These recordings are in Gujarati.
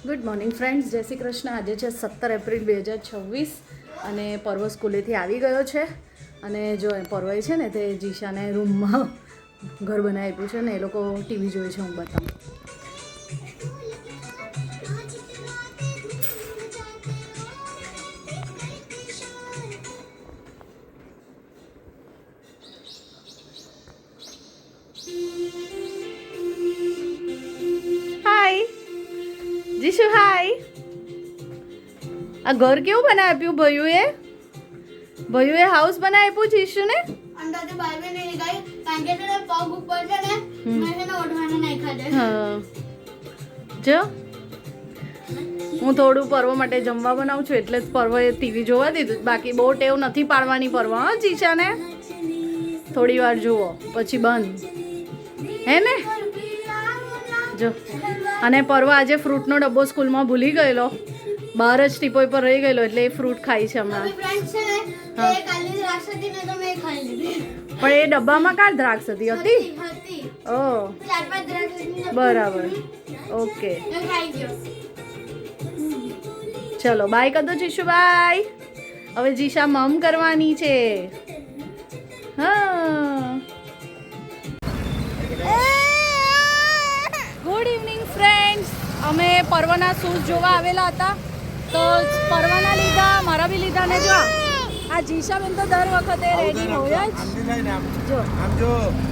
ગુડ મોર્નિંગ ફ્રેન્ડ્સ, જય શ્રી કૃષ્ણ. આજે છે 17 એપ્રિલ 2026 અને પર્વ સ્કૂલેથી આવી ગયો છે. અને જો પર્વએ છે ને તે જીશાને રૂમમાં ઘર બનાવી આપ્યું છે ને એ લોકો ટીવી જોવે છે. હું બતાવું. જીશુ હાય. આ ઘર કેવું બનાવી આપ્યું ભયુએ હાઉસ બનાવી આપ્યું જીશુને. અંદરથી બહાર બી નહીં ગઈ કારણ કે તેના પગ ઉપર છે ને મેં એને ઓઢવાને નાખ્યા છે. હા જો હું થોડું પર્વ માટે જમવા બનાવું છું એટલે જ પર્વએ ટીવી જોવા દીધું. બાકી બહુ ટેવ નથી પાડવાની પર્વ. હા જીશાને થોડી વાર જુઓ પછી બંધ હે ને. જો અને પર્વ આજે ફ્રૂટનો ડબ્બો સ્કૂલમાં ભૂલી ગયેલો, બહાર જ ટીપોઈ પર રહી ગયેલો એટલે એ ફ્રૂટ ખાઈ છે હમણાં. ફ્રેન્ડ્સ છે ને એ કાલી દ્રાક્ષ હતી ને તો મેં ખાઈ લીધી. પણ એ ડબ્બામાં કાં દ્રાક્ષ હતી? હતી ઓહ 4-5 દ્રાક્ષ હતી. બરાબર, ઓકે મેં ખાઈ ગયો. ચલો બાય કર દો જીશુ, બાય. હવે જીશા મમ કરવાની છે. હા ગુડ ઇવનિંગ ફ્રેન્ડ્સ. અમે પર્વના શૂઝ જોવા આવેલા હતા તો પર્વના લીધા, મારા બી લીધા ને જો આ જીશાબેન તો દર વખતે રેડી હોય જ. જો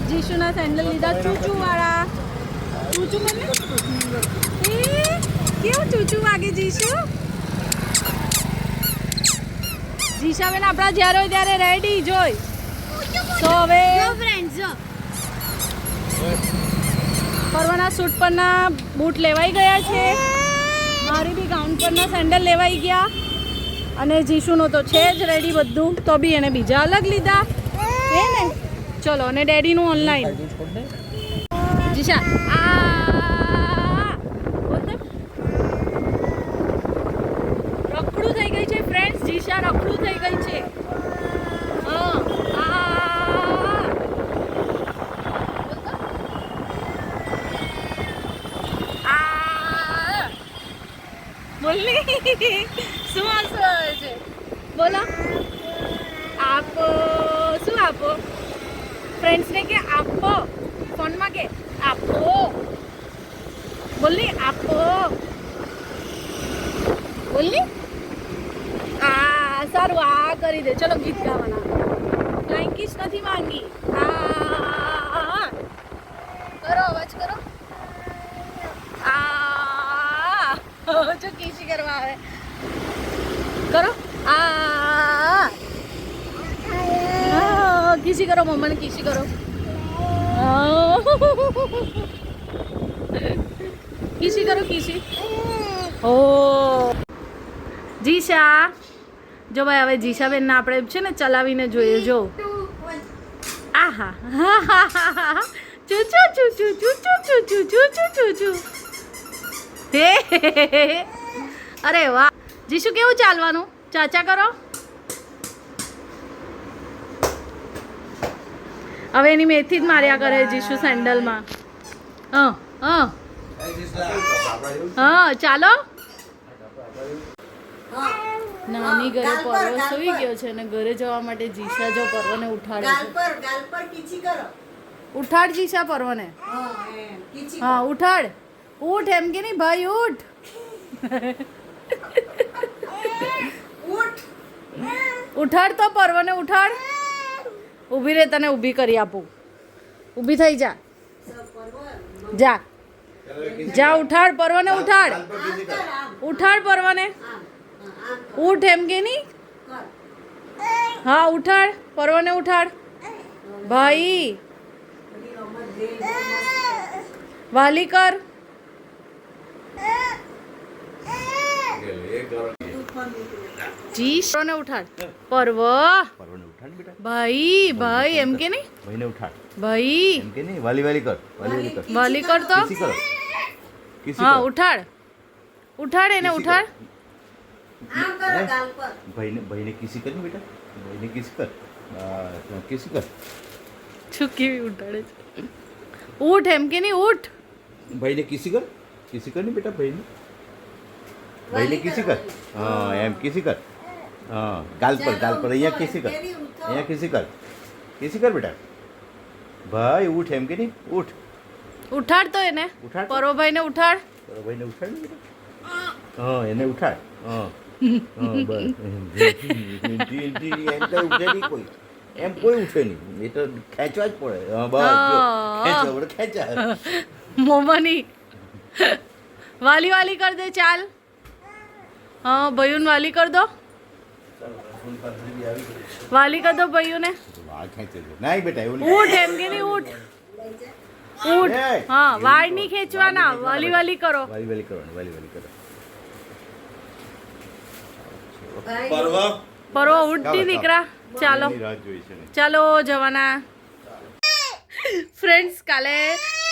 જીશુના સેન્ડલ લીધા ચૂચુ વાળા. ચૂચુ મને કેવું ચૂચુ વાગે જીશુ. જીશાબેન આપણા જ્યારે હોય ત્યારે રેડી જોઈ. તો હવે ફ્રેન્ડ્સ જો પર્વના સૂટ પરના બૂટ લેવાઈ ગયા છે. મારી બી ગાઉન પરના સેન્ડલ લેવાઈ ગયા અને જીશુનો તો છે જ રેડી બધું, તો બી એને બીજા અલગ લીધા હે ને. ચલો અને ડેડીનું ઓનલાઈન. જીશા રખડું થઈ ગઈ છે ફ્રેન્ડ્સ. જીશા રખડું થઈ ગઈ છે. શું આંસુ આવે છે? બોલો. આપો. શું આપો? ફ્રેન્ડ્સને કે આપો. ફોનમાં કે આપો. બોલી આપો. બોલી સારું આ કરી દે. ચલો ગીત ગાવાના. ફ્લાઇંગ કિસ નથી માંગી. કરો અવાજ કરો. જો કીસી કરવા આવે કરો. કીસી કરો મમ્માને. કીસી કરો. કીસી કરો. કીસી. ઓ જીશા જો ભાઈ હવે જીશાબેનને આપણે છે ને ચલાવીને જોઈએ. જો આહા ચૂ ચૂ ચૂ ચૂ ચૂ ચૂ ચૂ ચૂ ચૂ ચૂ ચૂ. હે અરે વાહ જીશુ, કેવું ચાલવાનું? ચાચા કરો. હવે એની મેથી જ માર્યા કરે જીશુ સેન્ડલમાં. હા ચાલો. નાની ઘરે પર્વ સૂઈ ગયો છે અને ઘરે જવા માટે જીશા જો પર્વને ઉઠાડે છે. ઉઠાડ જીશા પર્વને. હા ઉઠાડ. ઉઠ એમ કે નહીં ભાઈ, ઉઠ. ઉઠાડ તો પર્વને ઉઠાડ. ઊભી રહે, તને ઊભી કરી આપું. ઊભી થઈ જા. જા જા ઉઠાડ પર્વને. ઉઠાડ. ઉઠાડ પર્વને. ઉઠ એમ કે નહીં. હા ઉઠાડ પર્વને. ઉઠાડ ભાઈ. વાલી કર. જીશોને ઉઠાડ. પર્વ ભાઈ ભાઈ એમ કે નહીં. ભાઈને ઉઠાડ. ભાઈ એમ કે નહીં. વાલી વાલી કર. વાલી કર તો. કિસી કરો. કિસી હા કરો. ઉઠાડ. ઉઠાડ એને. ઉઠાડ. ભાઈને કિસી કર ને બેટા. ભાઈને કિસી કર. કિસી કર. શું કેવી ઉઠાડે છે. ઉઠ એમ કે નહીં. ઉઠ ભાઈને કિસી કર. કિસી કર ને બેટા ભાઈને. ભાઈને કિસી કર એમ કિસી કર ગાલ પર અહીંયા કિસી કર અહીંયા કિસી કર બેટા ભાઈ ઉઠ એમ કે નહીં ઉઠ ઉઠાડ તો એને ઉઠાડ. પરોભાઈને ઉઠાડ. તારો ભાઈને ઉઠાડ ને બેટા એને ઉઠાડ બસ એમ તો ઉઠે નહીં કોઈ એમ કોઈ ઉઠે નહીં એ તો ખેંચવા જ પડે બસ જો ખેંચવા પડે ખેંચા મોમની વાલી વાલી કર દે ચાલ. હા ભૈયુને વાલી કર દો. વાલી કર દો ભૈયુને. વાળ ખેંચે છે નહીં બેટા એવું નહીં ઉઠ એમ કે નહીં ઉઠ ઉઠ. હા વાળ નહીં ખેંચવાના વાલી વાલી કરો. વાલી વાલી કરવાની વાલી કરો પરવો ઉઠતી દીકરા. ચાલો એની રાહ જોઈ છે ને. ચાલો જવાના. ફ્રેન્ડ્સ કાલે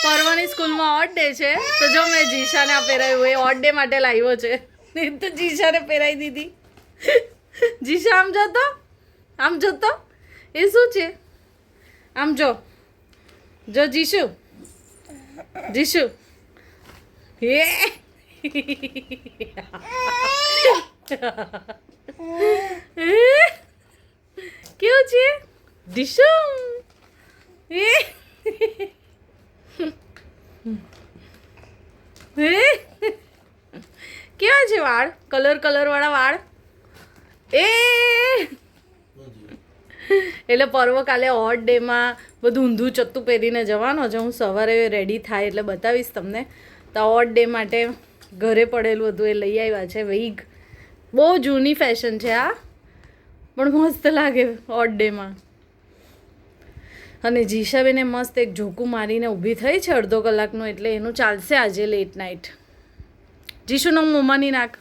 પર્વની સ્કૂલમાં ઓડ ડે છે તો જો મેં જીશાને આ પહેરાવ્યું એ ઓડ ડે માટે લાવ્યો છે નહીં તો જીશાને પહેરાવી દીધી. જીશા આમ જોતો એ શું છે આમ જો જીશુ એ કેવું છે જીશુ એ કેવા છે વાળ કલર વાળા વાળ એ એટલે પર્વ કાલે ઓડ ડેમાં બધું ઊંધું ચત્તું પહેરીને જવાનો છે. હું સવારે રેડી થાય એટલે બતાવીશ તમને. તો ઓડ ડે માટે ઘરે પડેલું હતું એ લઈ આવ્યા છે વેગ. બહુ જૂની ફેશન છે આ પણ મસ્ત લાગે ઓડ ડેમાં. અને જીશાબેને મસ્ત એક ઝોકું મારીને ઊભી થઈ છે અડધો કલાકનું એટલે એનું ચાલશે આજે લેટ નાઇટ. જીશુનો મોમાની નાક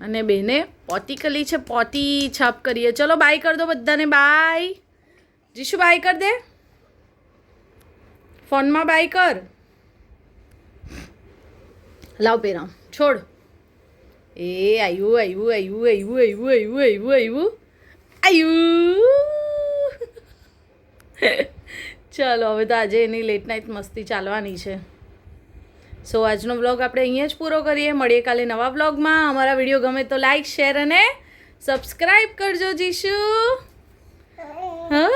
અને બેને પોતી કલી છે પોતી છાપ કરીએ. ચલો બાય કર દો બધાને બાય. જીશુ બાય કર દે ફોનમાં બાય કર. લાવ પેરામ છોડ. એ આવ્યું ચાલો હવે તો આજે એની લેટ નાઇટ મસ્તી ચાલવાની છે. સો આજનો વ્લોગ આપણે અહીંયા જ પૂરો કરીએ. મળીએ કાલે નવા વ્લોગમાં. અમારા વિડીયો ગમે તો લાઈક શેર અને સબસ્ક્રાઈબ કરજો જીશુ. હા